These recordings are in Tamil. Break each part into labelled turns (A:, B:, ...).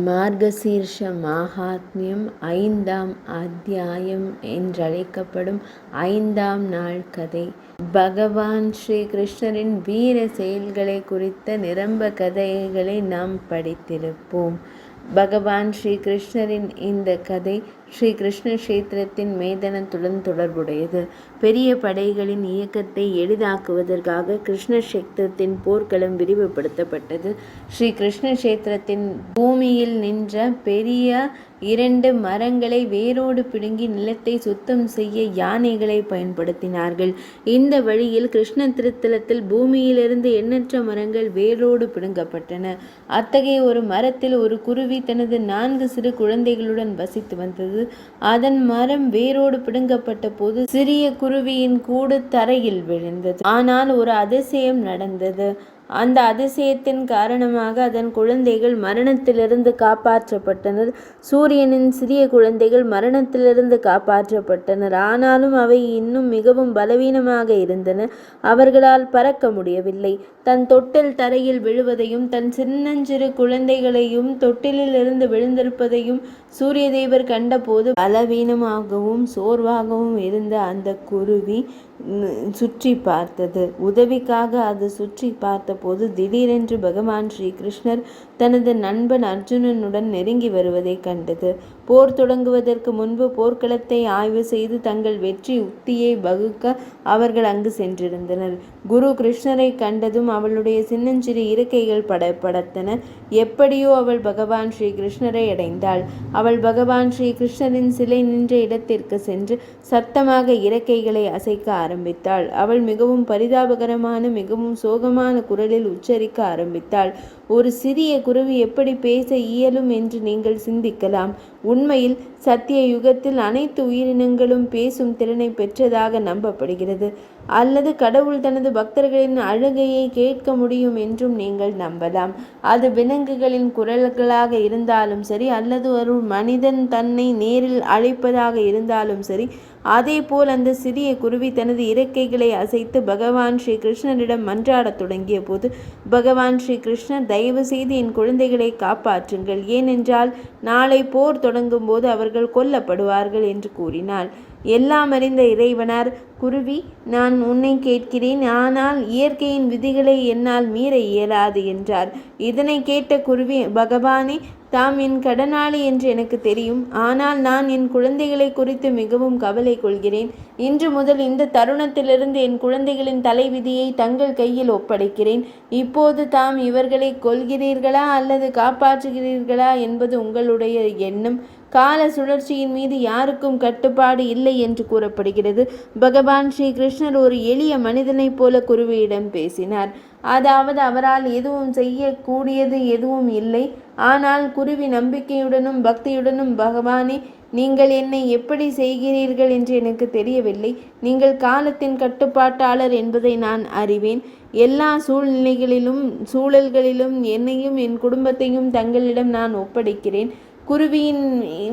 A: மார்கசீர்ஷ மாஹாத்மியம் 5ஆம் அத்தியாயம் என்றழைக்கப்படும் 5ஆம் நாள் கதை. பகவான் ஸ்ரீ கிருஷ்ணரின் வீர செயல்களை குறித்த நிரம்ப கதைகளை நாம் படித்திருப்போம். பகவான் ஸ்ரீ கிருஷ்ணரின் இந்த கதை ஸ்ரீ கிருஷ்ண கஷேத்திரத்தின் மைதானத்துடன் தொடர்புடையது. பெரிய படைகளின் இயக்கத்தை எளிதாக்குவதற்காக கிருஷ்ண கஷேத்திரத்தின் போர்க்களம் விரிவுபடுத்தப்பட்டது. ஸ்ரீ கிருஷ்ண கஷேத்திரத்தின் பூமியில் நின்ற பெரிய 2 மரங்களை வேரோடு பிடுங்கி நிலத்தை சுத்தம் செய்ய யானைகளை பயன்படுத்தினார்கள். இந்த வழியில் கிருஷ்ண திருத்தலத்தில் பூமியிலிருந்து எண்ணற்ற மரங்கள் வேரோடு பிடுங்கப்பட்டன. அத்தகைய ஒரு மரத்தில் ஒரு குருவி தனது 4 சிறு குழந்தைகளுடன் வசித்து வந்தது. அதன் மரம் வேரோடு பிடுங்கப்பட்ட போது சிறிய குருவியின் கூடு தரையில் விழுந்தது. ஆனால் ஒரு அதிசயம் நடந்தது. அந்த அதிசயத்தின் காரணமாக அதன் குழந்தைகள் மரணத்திலிருந்து காப்பாற்றப்பட்டனர். சூரியனின் சிறிய குழந்தைகள் மரணத்திலிருந்து காப்பாற்றப்பட்டனர். ஆனாலும் அவை இன்னும் மிகவும் பலவீனமாக இருந்தன. அவர்களால் பறக்க முடியவில்லை. தன் தொட்டில் தரையில் விழுவதையும் தன் சின்னஞ்சிறு குழந்தைகளையும் தொட்டிலில் இருந்து விழுந்திருப்பதையும் சூரிய தேவர் கண்டபோது பலவீனமாகவும் சோர்வாகவும் இருந்த அந்த குருவி சுற்றி பார்த்தது. உதவிக்காக அது சுற்றி பார்த்தபோது திடீரென்று பகவான் ஸ்ரீ கிருஷ்ணர் தனது நண்பன் அர்ஜுனனுடன் நெருங்கி வருவதை கண்டது. போர் தொடங்குவதற்கு முன்பு போர்க்களத்தை ஆய்வு செய்து தங்கள் வெற்றி உத்தியை வகுக்க அவர்கள் அங்கு சென்றிருந்தனர். குரு கிருஷ்ணரை கண்டதும் அவளுடைய சின்னஞ்சிறு இறக்கைகள் படபடத்தன. எப்படியோ அவள் பகவான் ஸ்ரீ கிருஷ்ணரை அடைந்தாள். அவள் பகவான் ஸ்ரீ கிருஷ்ணரின் சிலை நின்ற இடத்திற்கு சென்று சத்தமாக இறக்கைகளை அசைக்க ஆரம்பித்தாள். அவள் மிகவும் பரிதாபகரமான மிகவும் சோகமான குரலில் உச்சரிக்க ஆரம்பித்தாள். ஒரு சிறிய குருவி எப்படி பேச இயலும் என்று நீங்கள் சிந்திக்கலாம். உண்மையில் சத்திய யுகத்தில் அனைத்து உயிரினங்களும் பேசும் திறனை பெற்றதாக நம்பப்படுகிறது. அல்லது கடவுள் தனது பக்தர்களின் அழுகையை கேட்க முடியும் என்றும் நீங்கள் நம்பலாம். அது விலங்குகளின் குரல்களாக இருந்தாலும் சரி, அல்லது ஒரு மனிதன் தன்னை நேரில் அழைப்பதாக இருந்தாலும் சரி. அதேபோல் அந்த சிறிய குருவி தனது இறக்கைகளை அசைத்து பகவான் ஸ்ரீ கிருஷ்ணரிடம் மன்றாடத் தொடங்கிய போது பகவான் ஸ்ரீ கிருஷ்ணர், தயவு செய்து என் குழந்தைகளை காப்பாற்றுங்கள், ஏனென்றால் நாளை போர் தொடங்கும் போது அவர்கள் கொல்லப்படுவார்கள் என்று கூறினாள். எல்லாம் அறிந்த இறைவனார், குருவி, நான் உன்னை கேட்கிறேன், ஆனால் இயற்கையின் விதிகளை என்னால் மீற இயலாது என்றார். இதனை கேட்ட குருவி, பகவானே, தாம் என் கடனாளி என்று எனக்கு தெரியும். ஆனால் நான் என் குழந்தைகளை குறித்து மிகவும் கவலை கொள்கிறேன். இன்று முதல் இந்த தருணத்திலிருந்து என் குழந்தைகளின் தலைவிதியை தங்கள் கையில் ஒப்படைக்கிறேன். இப்போது தாம் இவர்களை கொல்கிறீர்களா அல்லது காப்பாற்றுகிறீர்களா என்பது உங்களுடைய எண்ணம். கால சுழற்சியின் மீது யாருக்கும் கட்டுப்பாடு இல்லை என்று கூறப்படுகிறது. பகவான் ஸ்ரீ கிருஷ்ணர் ஒரு எளிய மனிதனைப் போல குருவியிடம் பேசினார். அதாவது அவரால் எதுவும் செய்யக்கூடியது எதுவும் இல்லை. ஆனால் குருவி நம்பிக்கையுடனும் பக்தியுடனும், பகவானே, நீங்கள் என்னை எப்படி செய்கிறீர்கள் என்று எனக்கு தெரியவில்லை. நீங்கள் காலத்தின் கட்டுப்பாட்டாளர் என்பதை நான் அறிவேன். எல்லா சூழல்களிலும் என்னையும் என் குடும்பத்தையும் தங்களிடம் நான் ஒப்படைக்கிறேன். குருவியின்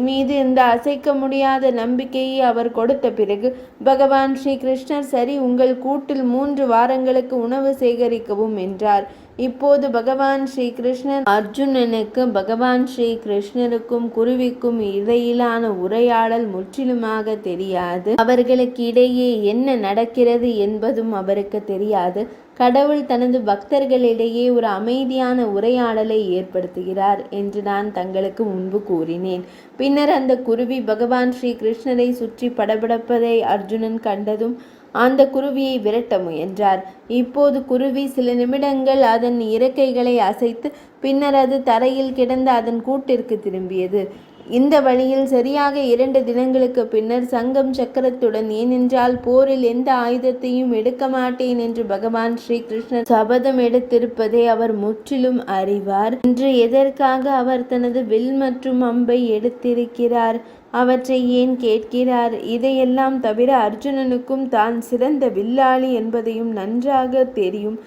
A: மீது இந்த அசைக்க முடியாத நம்பிக்கையை அவர் கொடுத்த பிறகு பகவான் ஸ்ரீ கிருஷ்ணர், சரி, உங்கள் கூட்டில் 3 வாரங்களுக்கு உணவு சேகரிக்கவும் என்றார். இப்போது பகவான் ஸ்ரீ கிருஷ்ணர் அர்ஜுனனுக்கு பகவான் ஸ்ரீ கிருஷ்ணருக்கும் குருவிக்கும் இடையிலான உரையாடல் முற்றிலுமாக தெரியாது. அவர்களுக்கு இடையே என்ன நடக்கிறது என்பதும் அவருக்கு தெரியாது. கடவுள் தனது பக்தர்களிடையே ஒரு அமைதியான உரையாடலை ஏற்படுத்துகிறார் என்று நான் தங்களுக்கு முன்பு கூறினேன். பின்னர் அந்த குருவி பகவான் ஸ்ரீ கிருஷ்ணரை சுற்றி படபடப்பதை அர்ஜுனன் கண்டதும் அந்த குருவியை விரட்ட முயன்றார். இப்போது குருவி சில நிமிடங்கள் அதன் இறக்கைகளை அசைத்து பின்னர் அது தரையில் கிடந்த அதன் கூட்டிற்கு திரும்பியது. இந்த வழியில் சரியாக 2 தினங்களுக்கு பின்னர் சங்கம் சக்கரத்துடன், ஏனென்றால் போரில் எந்த ஆயுதத்தையும் எடுக்க மாட்டேன் என்று பகவான் ஸ்ரீ கிருஷ்ணர் சபதம் எடுத்திருப்பதை அவர் முற்றிலும் அறிவார். இன்று எதற்காக அவர் தனது வில் மற்றும் அம்பை எடுத்திருக்கிறார்? அவற்றை ஏன் கேட்கிறார்? இதையெல்லாம் தவிர அர்ஜுனனுக்கும் தான் சிறந்த வில்லாளி என்பதையும் நன்றாக தெரியும்.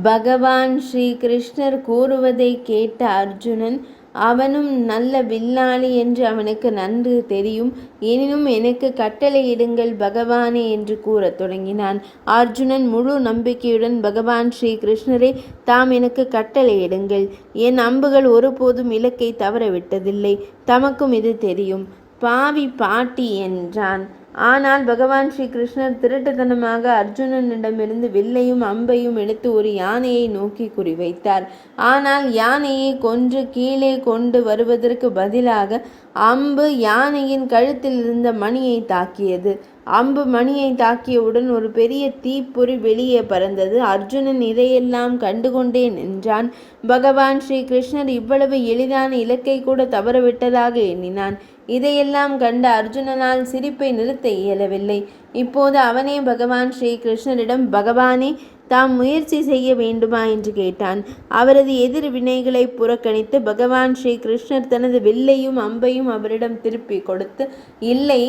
A: பகவான் ஸ்ரீ கிருஷ்ணர் கூறுவதை கேட்ட அர்ஜுனன், அவனும் நல்ல வில்லாளி என்று அவனுக்கு நன்கு தெரியும். எனினும் எனக்கு கட்டளையிடுங்கள் பகவானே என்று கூறத் தொடங்கினான். அர்ஜுனன் முழு நம்பிக்கையுடன், பகவான் ஸ்ரீ கிருஷ்ணரே, தாம் எனக்கு கட்டளையிடுங்கள். என் அம்புகள் ஒருபோதும் இலக்கை தவறவிட்டதில்லை. தமக்கும் இது தெரியும். பாவி பாட்டி என்றான். ஆனால் பகவான் ஸ்ரீ கிருஷ்ணர் திருட்டுத்தனமாக அர்ஜுனனிடமிருந்து வில்லையும் அம்பையும் எடுத்து ஒரு யானையை நோக்கி குறிவைத்தார். ஆனால் யானையை கொன்று கீழே கொண்டு வருவதற்கு பதிலாக அம்பு யானையின் கழுத்தில் இருந்த மணியை தாக்கியது. அம்பு மணியை தாக்கியவுடன் ஒரு பெரிய தீப்பொறி வெளியே பறந்தது. அர்ஜுனன் இதையெல்லாம் கண்டுகொண்டே நின்றான். பகவான் ஸ்ரீ கிருஷ்ணர் இவ்வளவு எளிதான இலக்கை கூட தவறவிட்டதாக எண்ணினான். இதையெல்லாம் கண்ட அர்ஜுனனால் சிரிப்பை நிறுத்த இயலவில்லை. இப்போது அவனே பகவான் ஸ்ரீ கிருஷ்ணரிடம், பகவானே, தாம் முயற்சி செய்ய வேண்டுமா என்று கேட்டான். அவரது எதிர் வினைகளை புறக்கணித்து பகவான் ஸ்ரீ கிருஷ்ணர் தனது வில்லையும் அம்பையும் அவரிடம் திருப்பி கொடுத்து, இல்லை,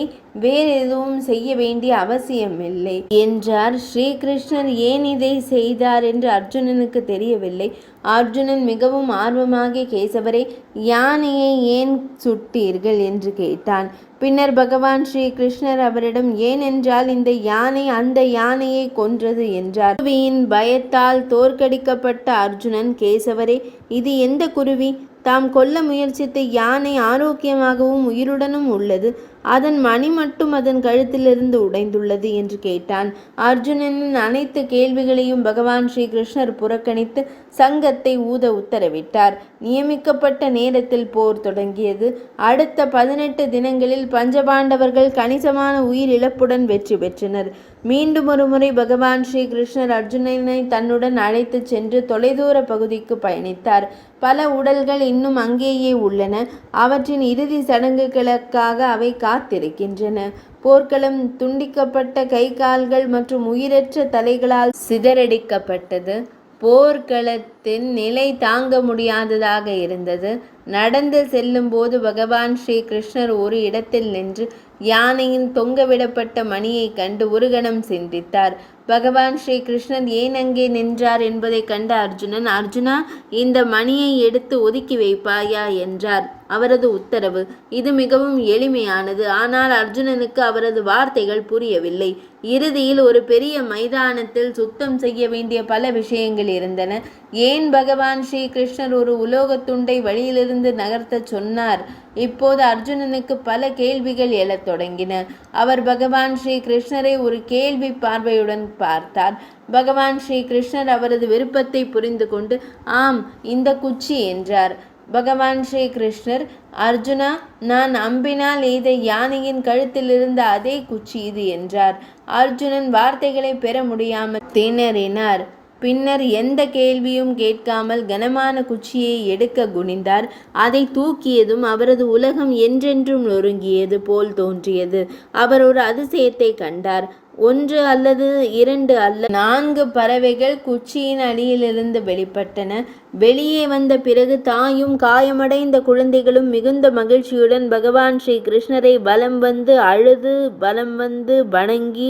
A: வேறு எதுவும் செய்ய வேண்டிய அவசியமில்லை என்றார். ஸ்ரீகிருஷ்ணர் ஏன் இதை செய்தார் என்று அர்ஜுனனுக்கு தெரியவில்லை. அர்ஜுனன் மிகவும் ஆர்வமாக, கேசவரே, யானையை ஏன் சுட்டீர்கள் என்று கேட்டான். பின்னர் பகவான் ஸ்ரீ கிருஷ்ணர் அவரிடம், ஏனென்றால் இந்த யானை அந்த யானையை கொன்றது என்றார். குருவியின் பயத்தால் தோற்கடிக்கப்பட்ட அர்ஜுனன், கேசவரே, இது எந்த குருவி? தாம் கொல்ல முயற்சித்த யானை ஆரோக்கியமாகவும் உயிருடனும் உள்ளது. அதன் மணி மட்டும் அதன் கழுத்திலிருந்து உடைந்துள்ளது என்று கேட்டான். அர்ஜுனனின் அனைத்து கேள்விகளையும் பகவான் ஸ்ரீ கிருஷ்ணர் புறக்கணித்து சங்கத்தை ஊத உத்தரவிட்டார். நியமிக்கப்பட்ட நேரத்தில் போர் தொடங்கியது. அடுத்த 18 தினங்களில் பஞ்சபாண்டவர்கள் கணிசமான உயிரிழப்புடன் வெற்றி பெற்றனர். மீண்டும் ஒரு முறை பகவான் ஸ்ரீ கிருஷ்ணர் அர்ஜுனனை தன்னுடன் அழைத்து சென்று தொலைதூர பகுதிக்கு பயணித்தார். பல உடல்கள் இன்னும் அங்கேயே உள்ளன. அவற்றின் இறுதி சடங்குகளுக்காக அவை காத்திருக்கின்றன. போர்க்களம் துண்டிக்கப்பட்ட கை கால்கள் மற்றும் உயிரற்ற தலைகளால் சிதறடிக்கப்பட்டது. போர்க்களத்தின் நிலை தாங்க முடியாததாக இருந்தது. நடந்து செல்லும் போது பகவான் ஸ்ரீ கிருஷ்ணர் ஒரு இடத்தில் நின்று யானையின் தொங்கவிடப்பட்ட மணியை கண்டு ஒரு கணம் சிந்தித்தார். பகவான் ஸ்ரீ கிருஷ்ணர் ஏன் அங்கே நின்றார் என்பதை கண்ட அர்ஜுனன், அர்ஜுனா, இந்த மணியை எடுத்து ஒதுக்கி வைப்பாயா என்றார். அவரது உத்தரவு இது மிகவும் எளிமையானது. ஆனால் அர்ஜுனனுக்கு அவரது வார்த்தைகள் புரியவில்லை. இறுதியில் ஒரு பெரிய மைதானத்தில் சுத்தம் செய்ய வேண்டிய பல விஷயங்கள் இருந்தன. ஏன் பகவான் ஸ்ரீ கிருஷ்ணர் ஒரு உலோகத் துண்டை வழியிலிருந்து நகர்த்த சொன்னார்? இப்போது அர்ஜுனனுக்கு பல கேள்விகள் எழத் தொடங்கின. அவர் பகவான் ஸ்ரீ கிருஷ்ணரை ஒரு கேள்வி பார்வையுடன் பார்த்தார். பகவான் ஸ்ரீ கிருஷ்ணர் அவரது விருப்பத்தை புரிந்து கொண்டு, ஆம், இந்த குச்சி என்றார். பகவான் ஸ்ரீ கிருஷ்ணர், அர்ஜுனா, நான் அம்பினால் எய்த யானையின் கழுத்தில் இருந்த அதே குச்சி இது என்றார். அர்ஜுனன் வார்த்தைகளை பெற முடியாமல் திணறினார். பின்னர் எந்த கேள்வியும் கேட்காமல் கனமான குச்சியை எடுக்க குனிந்தார். அதை தூக்கியதும் அவரது உலகம் என்றென்றும் நொறுங்கியது போல் தோன்றியது. அவர் ஒரு அதிசயத்தை கண்டார். 1 அல்லது 2 அல்ல, 4 பறவைகள் குச்சியின் அடியிலிருந்து வெளிப்பட்டன. வெளியே வந்த பிறகு தாயும் காயமடைந்த குழந்தைகளும் மிகுந்த மகிழ்ச்சியுடன் பகவான் ஸ்ரீ கிருஷ்ணரை வலம் வந்து அழுது வலம் வந்து வணங்கி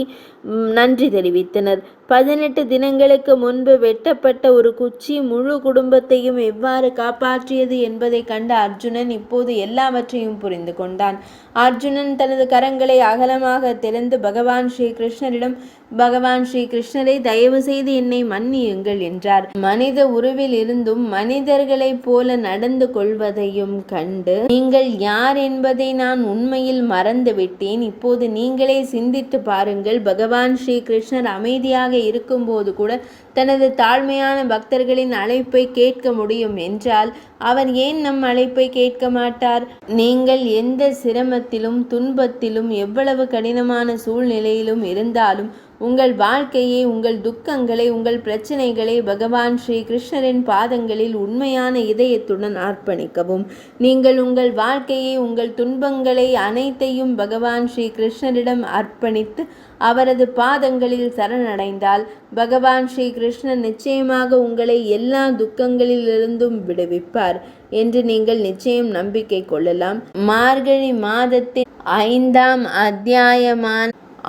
A: நன்றி தெரிவித்தனர். 18 தினங்களுக்கு முன்பு வெட்டப்பட்ட ஒரு குச்சி முழு குடும்பத்தையும் எவ்வாறு காப்பாற்றியது என்பதை கண்ட அர்ஜுனன் இப்போது எல்லாவற்றையும் புரிந்து கொண்டான். அர்ஜுனன் தனது கரங்களை அகலமாக திறந்து பகவான் ஸ்ரீ கிருஷ்ணரிடம், பகவான் ஸ்ரீ கிருஷ்ணரை, தயவு செய்து என்னை மன்னியுங்கள் என்றார். மனித உருவில் இருந்தும் மனிதர்களைப் போல நடந்து கொள்வதையும் கண்டு, நீங்கள் யார் என்பதை நான் உண்மையில் மறந்துவிட்டேன். இப்போது நீங்களே சிந்தித்து பாருங்கள். பகவான் ஸ்ரீ கிருஷ்ணர் அமைதியாக இருக்கும்போது கூட தனது தாழ்மையான பக்தர்களின் அழைப்பை கேட்க முடியும் என்றால் அவர் ஏன் நம் அழைப்பை கேட்க மாட்டார்? நீங்கள் எந்த சிரமத்திலும் துன்பத்திலும் எவ்வளவு கடினமான சூழ்நிலையிலும் இருந்தாலும் உங்கள் வாழ்க்கையை, உங்கள் துக்கங்களை, உங்கள் பிரச்சனைகளை பகவான் ஸ்ரீ கிருஷ்ணரின் பாதங்களில் உண்மையான இதயத்துடன் அர்ப்பணிக்கவும். நீங்கள் உங்கள் வாழ்க்கையை, உங்கள் துன்பங்களை அனைத்தையும் பகவான் ஸ்ரீ கிருஷ்ணரிடம் அர்ப்பணித்து அவரது பாதங்களில் சரணடைந்தால் பகவான் ஸ்ரீ கிருஷ்ணர் நிச்சயமாக உங்களை எல்லா துக்கங்களிலிருந்தும் விடுவிப்பார் என்று நீங்கள் நிச்சயம் நம்பிக்கை கொள்ளலாம். மார்கழி மாதத்தின் 5ஆம் அத்தியாயமான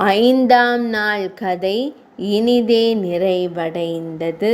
A: 5ஆம் நாள் கதை இனிதே நிறைவடைந்தது.